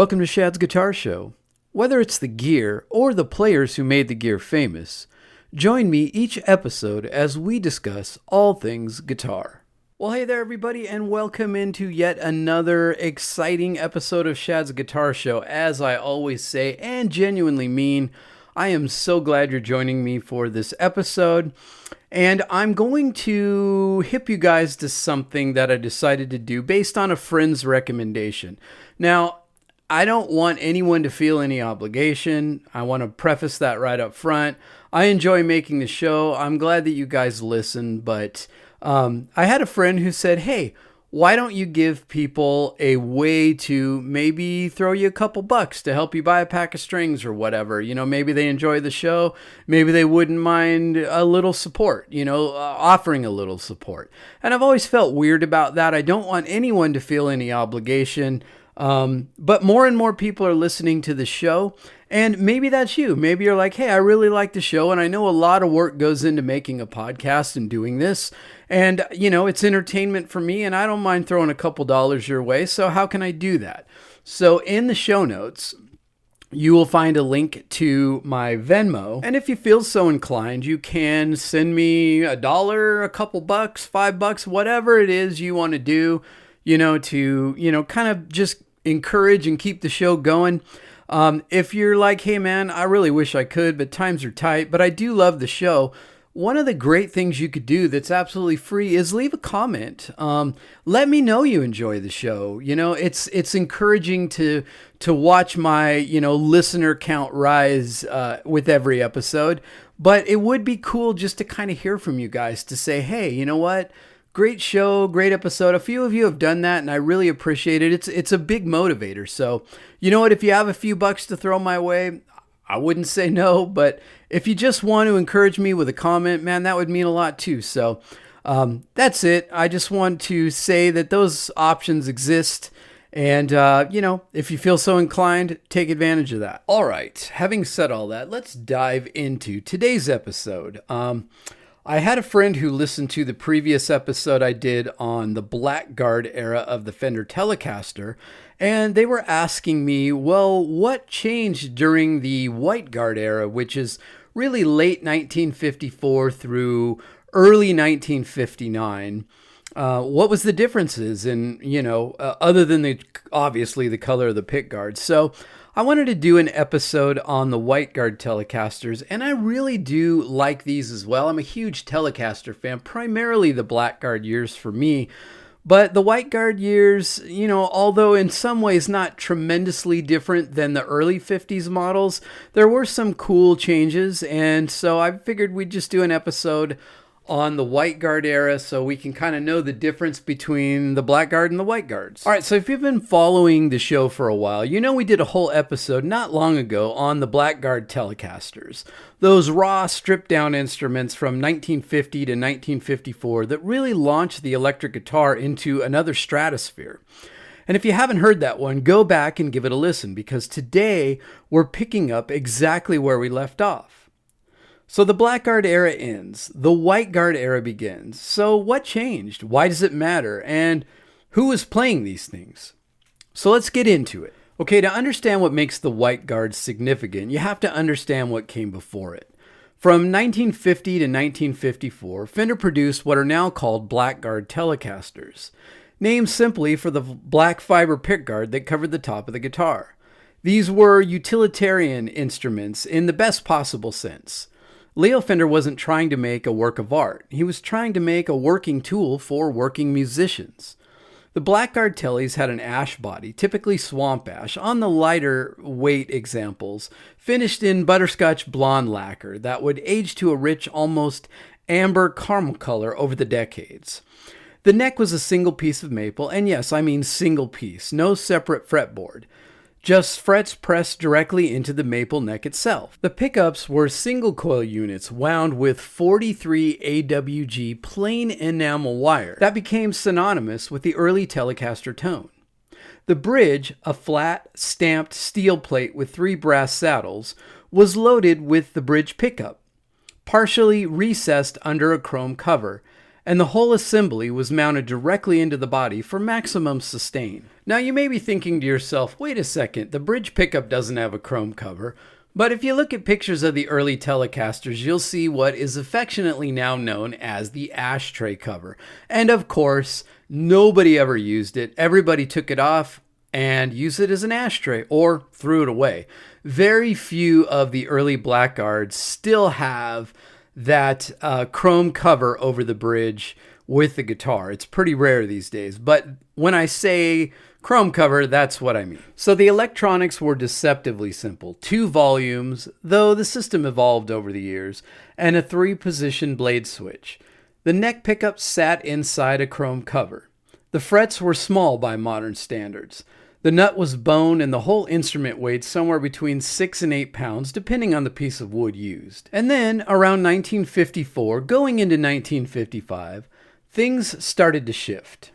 Welcome to Shad's Guitar Show. Whether it's the gear or the players who made the gear famous, join me each episode as we discuss all things guitar. Well, hey there everybody, and welcome into yet another exciting episode of Shad's Guitar Show. As I always say and genuinely mean, I am so glad you're joining me for this episode. And I'm going to hip you guys to something that I decided to do based on a friend's recommendation. Now, I don't want anyone to feel any obligation. I want to preface that right up front. I enjoy making the show. I'm glad that you guys listen, but I had a friend who said, hey, why don't you give people a way to maybe throw you a couple bucks to help you buy a pack of strings or whatever? You know, maybe they enjoy the show. Maybe they wouldn't mind a little support, offering a little support. And I've always felt weird about that. I don't want anyone to feel any obligation. But more and more people are listening to the show, and maybe that's you. Maybe you're like, hey, I really like the show, and I know a lot of work goes into making a podcast and doing this, and, it's entertainment for me, and I don't mind throwing a couple dollars your way, so how can I do that? So in the show notes, you will find a link to my Venmo, and if you feel so inclined, you can send me $1, a couple bucks, $5, whatever it is you want to do, to kind of just encourage and keep the show going. If you're like, hey man, I really wish I could, but times are tight, but I do love the show. One of the great things you could do that's absolutely free is leave a comment. Let me know you enjoy the show. It's encouraging to watch my, listener count rise with every episode, but it would be cool just to kind of hear from you guys to say, hey, you know what? Great show, great episode. A few of you have done that, and I really appreciate it. It's a big motivator. So, you know what? If you have a few bucks to throw my way, I wouldn't say no. But if you just want to encourage me with a comment, man, that would mean a lot too. So that's it. I just want to say that those options exist. And, if you feel so inclined, take advantage of that. All right. Having said all that, let's dive into today's episode. I had a friend who listened to the previous episode I did on the Blackguard era of the Fender Telecaster, and they were asking me, well, what changed during the Whiteguard era, which is really late 1954 through early 1959. What was the differences in, other than obviously the color of the pickguard? So I wanted to do an episode on the Whiteguard Telecasters, and I really do like these as well. I'm a huge Telecaster fan, primarily the Blackguard years for me. But the Whiteguard years, although in some ways not tremendously different than the early 50s models, there were some cool changes, and so I figured we'd just do an episode on the Whiteguard era so we can kind of know the difference between the Blackguard and the Whiteguards. All right, so if you've been following the show for a while, we did a whole episode not long ago on the Blackguard Telecasters. Those raw, stripped-down instruments from 1950 to 1954 that really launched the electric guitar into another stratosphere. And if you haven't heard that one, go back and give it a listen, because today we're picking up exactly where we left off. So the Blackguard era ends, the Whiteguard era begins. So what changed? Why does it matter? And who was playing these things? So let's get into it. Okay, to understand what makes the Whiteguard significant, you have to understand what came before it. From 1950 to 1954, Fender produced what are now called Blackguard Telecasters, named simply for the black fiber pickguard that covered the top of the guitar. These were utilitarian instruments in the best possible sense. Leo Fender wasn't trying to make a work of art. He was trying to make a working tool for working musicians. The Blackguard Tellies had an ash body, typically swamp ash, on the lighter weight examples, finished in butterscotch blonde lacquer that would age to a rich, almost amber caramel color over the decades. The neck was a single piece of maple, and yes, I mean single piece, no separate fretboard. Just frets pressed directly into the maple neck itself. The pickups were single coil units wound with 43 AWG plain enamel wire that became synonymous with the early Telecaster tone. The bridge, a flat, stamped steel plate with 3 brass saddles, was loaded with the bridge pickup, partially recessed under a chrome cover, and the whole assembly was mounted directly into the body for maximum sustain. Now you may be thinking to yourself, wait a second, the bridge pickup doesn't have a chrome cover. But if you look at pictures of the early Telecasters, you'll see what is affectionately now known as the ashtray cover. And of course, nobody ever used it. Everybody took it off and used it as an ashtray or threw it away. Very few of the early Blackguards still have that chrome cover over the bridge with the guitar. It's pretty rare these days. But when I say chrome cover, that's what I mean. So the electronics were deceptively simple. 2 volumes, though the system evolved over the years, and a 3-position blade switch. The neck pickup sat inside a chrome cover. The frets were small by modern standards. The nut was bone and the whole instrument weighed somewhere between 6 and 8 pounds, depending on the piece of wood used. And then, around 1954, going into 1955, things started to shift.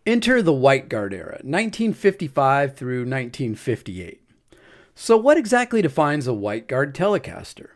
Enter the Whiteguard era, 1955 through 1958. So what exactly defines a Whiteguard Telecaster?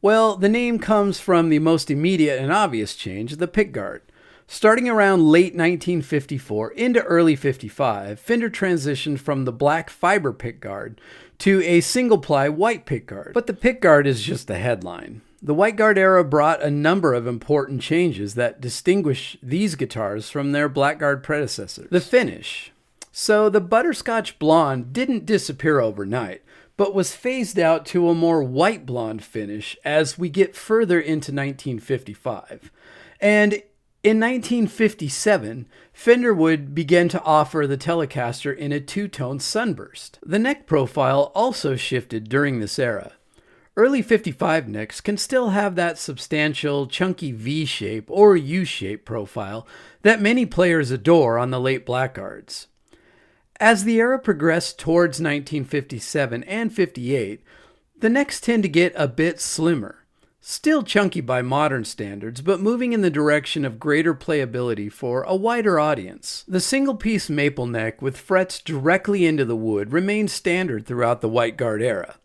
Well, the name comes from the most immediate and obvious change, the pickguard. Starting around late 1954 into early 55, Fender transitioned from the black fiber pickguard to a single-ply white pickguard. But the pickguard is just the headline. The Whiteguard era brought a number of important changes that distinguish these guitars from their Blackguard predecessors. The finish. So the butterscotch blonde didn't disappear overnight, but was phased out to a more white blonde finish as we get further into 1955. And in 1957, Fender would begin to offer the Telecaster in a 2-tone sunburst. The neck profile also shifted during this era. Early 55 necks can still have that substantial, chunky V-shape or U-shape profile that many players adore on the late Blackguards. As the era progressed towards 1957 and 58, the necks tend to get a bit slimmer. Still chunky by modern standards, but moving in the direction of greater playability for a wider audience. The single-piece maple neck with frets directly into the wood remained standard throughout the Whiteguard era.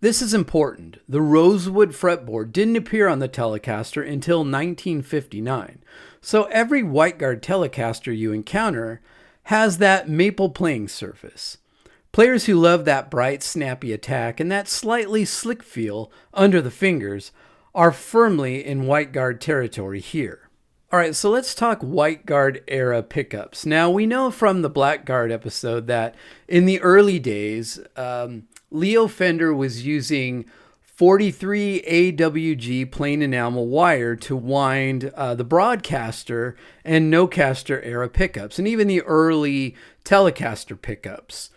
This is important. The rosewood fretboard didn't appear on the Telecaster until 1959, so every Whiteguard Telecaster you encounter has that maple playing surface. Players who love that bright, snappy attack and that slightly slick feel under the fingers are firmly in Whiteguard territory here. Alright, so let's talk Whiteguard era pickups. Now, we know from the Blackguard episode that in the early days, Leo Fender was using 43 AWG plain enamel wire to wind the Broadcaster and Nocaster era pickups, and even the early Telecaster pickups,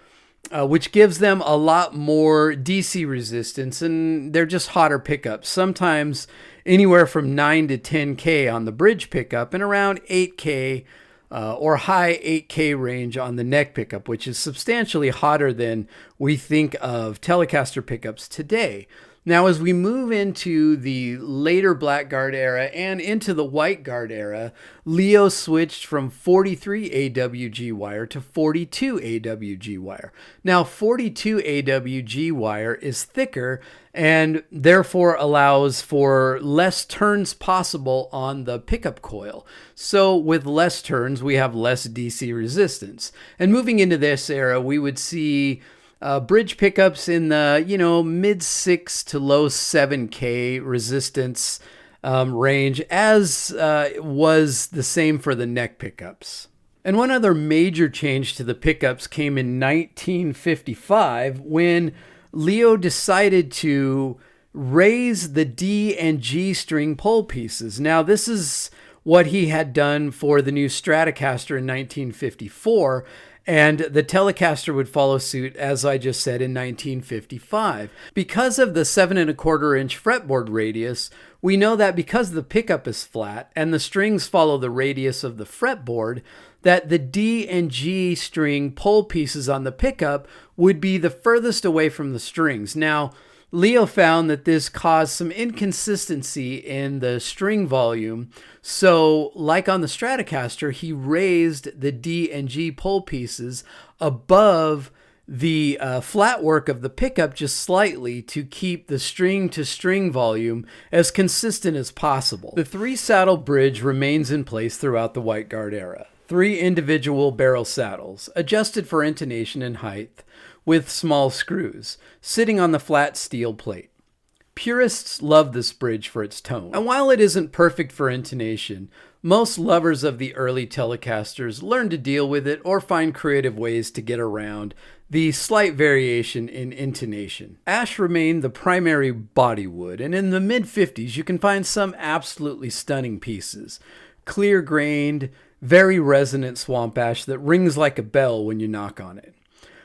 which gives them a lot more DC resistance, and they're just hotter pickups. Sometimes anywhere from 9 to 10K on the bridge pickup and around 8K or high 8K range on the neck pickup, which is substantially hotter than we think of Telecaster pickups today. Now, as we move into the later Blackguard era and into the Whiteguard era, Leo switched from 43 AWG wire to 42 AWG wire. Now, 42 AWG wire is thicker and therefore allows for less turns possible on the pickup coil. So with less turns, we have less DC resistance. And moving into this era, we would see bridge pickups in the, mid 6 to low 7K resistance range, as was the same for the neck pickups. And one other major change to the pickups came in 1955 when Leo decided to raise the D and G string pole pieces. Now, this is what he had done for the new Stratocaster in 1954, and the Telecaster would follow suit, as I just said, in 1955. Because of the 7 1/4 inch fretboard radius, we know that because the pickup is flat and the strings follow the radius of the fretboard, that the D and G string pole pieces on the pickup would be the furthest away from the strings. Now, Leo found that this caused some inconsistency in the string volume. So, like on the Stratocaster, he raised the D and G pole pieces above the flat work of the pickup just slightly to keep the string-to-string volume as consistent as possible. The 3-saddle bridge remains in place throughout the Whiteguard era. 3 individual barrel saddles, adjusted for intonation and height, with small screws, sitting on the flat steel plate. Purists love this bridge for its tone, and while it isn't perfect for intonation, most lovers of the early Telecasters learn to deal with it or find creative ways to get around the slight variation in intonation. Ash remained the primary body wood, and in the mid-50s you can find some absolutely stunning pieces. Clear-grained, very resonant swamp ash that rings like a bell when you knock on it.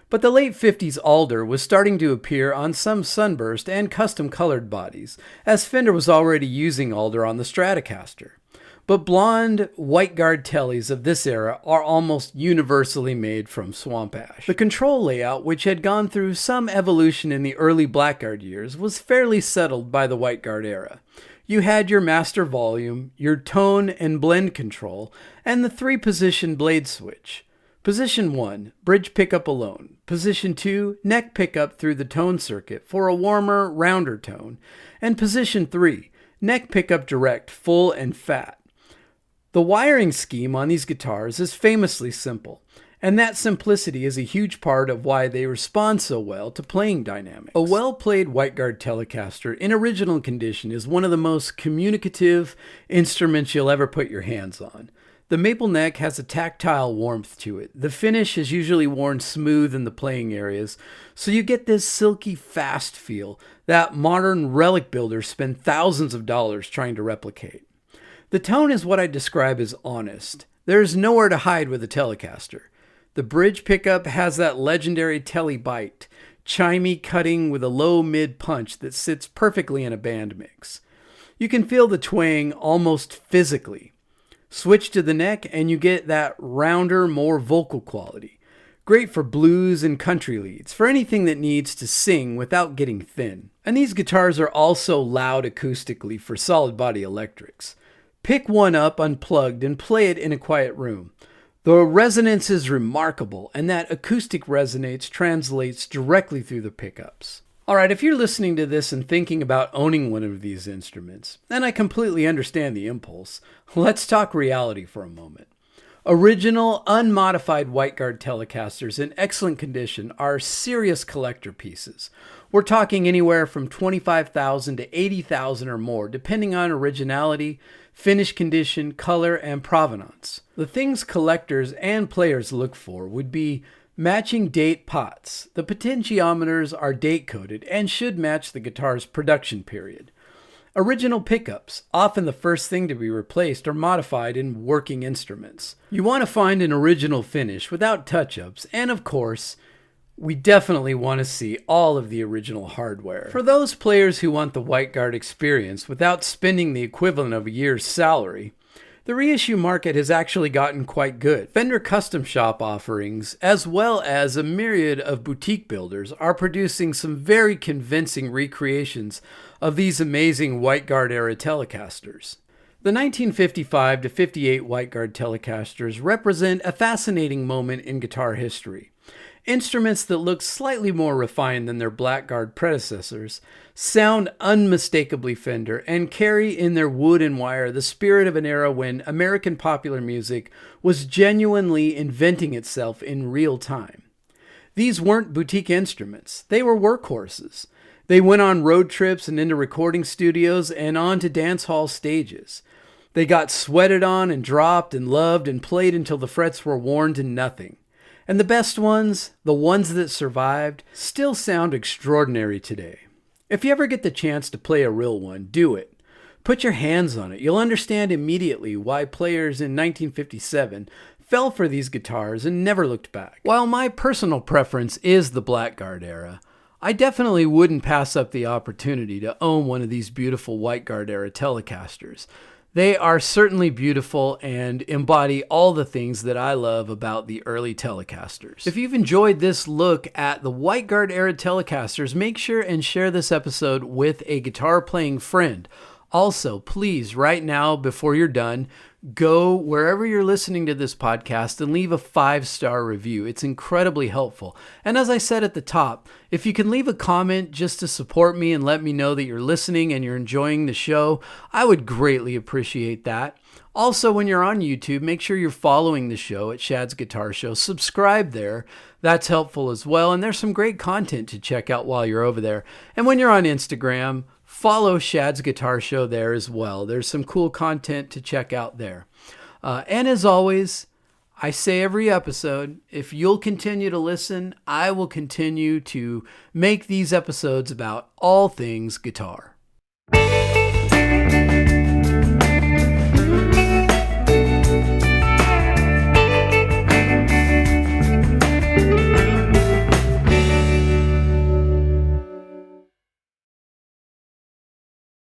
But the late 50s alder was starting to appear on some sunburst and custom-colored bodies, as Fender was already using alder on the Stratocaster. But blonde Whiteguard Tellies of this era are almost universally made from swamp ash. The control layout, which had gone through some evolution in the early Blackguard years, was fairly settled by the Whiteguard era. You had your master volume, your tone and blend control, and the 3-position blade switch. Position 1, bridge pickup alone. Position 2, neck pickup through the tone circuit for a warmer, rounder tone. And Position 3, neck pickup direct, full and fat. The wiring scheme on these guitars is famously simple, and that simplicity is a huge part of why they respond so well to playing dynamics. A well-played Whiteguard Telecaster in original condition is one of the most communicative instruments you'll ever put your hands on. The maple neck has a tactile warmth to it. The finish is usually worn smooth in the playing areas, so you get this silky, fast feel that modern relic builders spend thousands of dollars trying to replicate. The tone is what I describe as honest. There's nowhere to hide with a Telecaster. The bridge pickup has that legendary telly bite, chimey cutting with a low-mid punch that sits perfectly in a band mix. You can feel the twang almost physically. Switch to the neck and you get that rounder, more vocal quality. Great for blues and country leads, for anything that needs to sing without getting thin. And these guitars are also loud acoustically for solid body electrics. Pick one up unplugged and play it in a quiet room. The resonance is remarkable, and that acoustic resonates translates directly through the pickups. Alright, if you're listening to this and thinking about owning one of these instruments, and I completely understand the impulse, let's talk reality for a moment. Original, unmodified Whiteguard Telecasters in excellent condition are serious collector pieces. We're talking anywhere from $25,000 to $80,000 or more, depending on originality, finish condition, color, and provenance. The things collectors and players look for would be matching date pots. The potentiometers are date-coded and should match the guitar's production period. Original pickups, often the first thing to be replaced or modified in working instruments. You want to find an original finish without touch-ups, and of course, we definitely want to see all of the original hardware. For those players who want the Whiteguard experience without spending the equivalent of a year's salary, the reissue market has actually gotten quite good. Fender custom shop offerings, as well as a myriad of boutique builders, are producing some very convincing recreations of these amazing Whiteguard era Telecasters. The 1955 to 58 Whiteguard Telecasters represent a fascinating moment in guitar history. Instruments that look slightly more refined than their Blackguard predecessors, sound unmistakably Fender, and carry in their wood and wire the spirit of an era when American popular music was genuinely inventing itself in real time. These weren't boutique instruments, they were workhorses. They went on road trips and into recording studios and on to dance hall stages. They got sweated on and dropped and loved and played until the frets were worn to nothing. And the best ones, the ones that survived, still sound extraordinary today. If you ever get the chance to play a real one, do it. Put your hands on it. You'll understand immediately why players in 1957 fell for these guitars and never looked back. While my personal preference is the Blackguard era, I definitely wouldn't pass up the opportunity to own one of these beautiful Whiteguard era Telecasters. They are certainly beautiful and embody all the things that I love about the early Telecasters. If you've enjoyed this look at the Whiteguard era Telecasters, make sure and share this episode with a guitar playing friend. Also, please, right now, before you're done, go wherever you're listening to this podcast and leave a 5-star review. It's incredibly helpful. And as I said at the top, if you can leave a comment just to support me and let me know that you're listening and you're enjoying the show, I would greatly appreciate that. Also, when you're on YouTube, make sure you're following the show at Shad's Guitar Show. Subscribe there. That's helpful as well. And there's some great content to check out while you're over there. And when you're on Instagram, follow Shad's Guitar Show there as well. There's some cool content to check out there. And as always, I say every episode, if you'll continue to listen, I will continue to make these episodes about all things guitar.